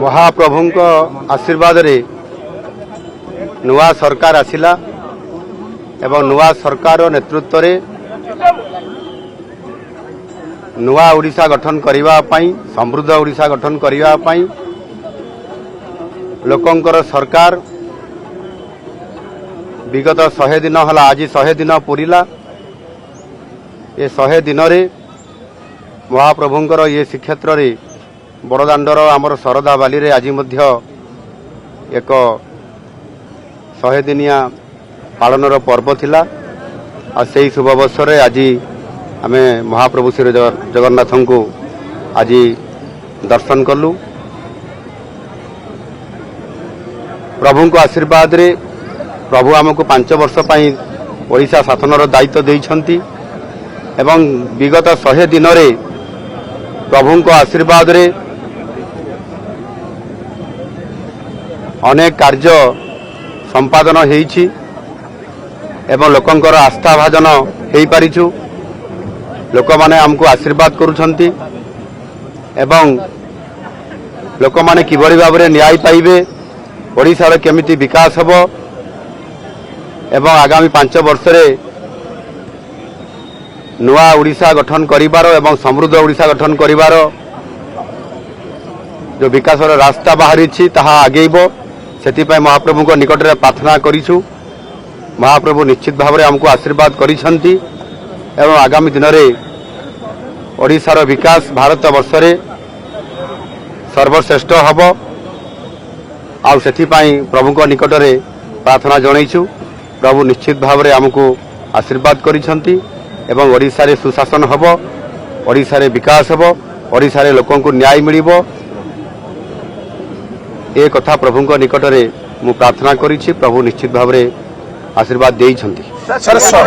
महाप्रभुंक आशीर्वाद रे नुआ सरकार आसिला एवं नुआ सरकार नेतृत्व रे नुआ ओडिशा गठन करिवा पई समृद्ध ओडिशा गठन करिवा पई लोकंकर सरकार विगत 100 दिन हला आज 100 दिन पूरिला। ये 100 दिन रे महाप्रभुंकर ये श्रीक्षेत्र रे बड़दाण्डर आमर शरदा बाली रे आज मध्य एक 100 दिनिया पालनर पर्व थिला। आ सेही शुभ अवसर रे आज आमे महाप्रभु श्री जगन्नाथ को आज दर्शन कलु। प्रभु को आशीर्वाद रे प्रभु आमको 5 वर्ष पई ओडिशा शासनर दायित्व देइछंती एवं विगत 100 दिन रे प्रभु को आशीर्वाद रे अनेक कार्य संपादन हेइछि एवं लोकंकर आस्था भाजन हेइ पारिछु। लोक माने हमको आशीर्वाद करूछंती एवं लोक माने किबरी भाव रे न्याय पाइबे, ओडिशा रे केमिति विकास हबो एवं आगामी 5 वर्ष रे नुआ ओडिशा गठन करिवार एवं समृद्ध ओडिशा गठन करिवार जो विकास रास्ता बाहरी ताहा आगेइबो। सेतिपय महाप्रभु को निकट रे प्रार्थना करिछु। महाप्रभु निश्चित भाव रे हमको आशीर्वाद करिसंती एवं आगामी दिन रे ओडिशार विकास भारत वर्ष रे सर्वश्रेष्ठ हबो। आ सेतिपय प्रभु को निकट रे प्रार्थना जणैछु। प्रभु निश्चित भाव रे हमको आशीर्वाद करिसंती एवं ओडिशा रे सुशासन हबो, ओडिशा रे विकास हबो, ओडिशा रे लोकन को न्याय मिलिबो। ए कथा प्रभु को निकट रे मु प्रार्थना करिछि। प्रभु निश्चित भाव रे आशीर्वाद देइछंती। सर 100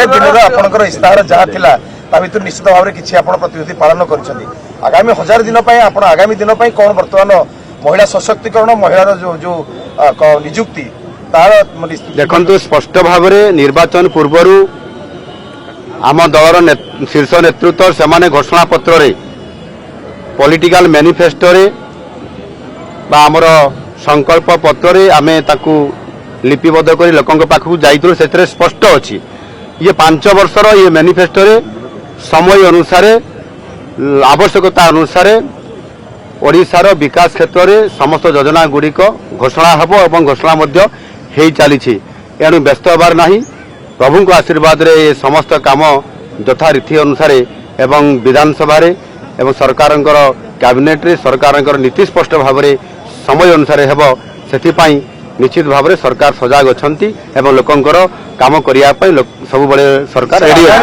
दिन आपनकर इस्ताहार जहा थिला ता भितर निश्चित भाव रे किछि आपन प्रतिनिधि पालन करिसंती। आगामी 1000 दिन पय आपन आगामी दिन पय कोन वर्तमान महिला सशक्तिकरण महिला जो नियुक्ति तार देखंतु स्पष्ट भाव रे निर्वाचन पूर्वरु आम दलर शीर्ष नेतृत्व से घोषणा पत्र रे पॉलिटिकल मैनिफेस्टो रे बा आमर संकल्प पत्र रे आमे ताकू लिपिबद्ध करी लोकंक पाखु जाइतु। सेतरे स्पष्ट अछि ये 5 वर्षर ये मैनिफेस्टो रे समय अनुसार आवश्यकता अनुसार ओडिशार विकास क्षेत्र रे समस्त योजना गुड़िक घोषणा हबो एवं घोषणा मध्य हेइ चलीछि। एणु व्यस्त होबार नाही। प्रभु को आशीर्वाद रे ये समस्त काम यथा रीति अनुसार एवं विधानसभा रे एवं सरकारंकर कैबिनेट रे सरकारंकर नीति स्पष्ट भाव रे समय अनुसार हेबो। सेतिपई निश्चित भाव रे सरकार सजाग अछंती एवं लोकंकर काम करिया पई सब बळे सरकार रेडी।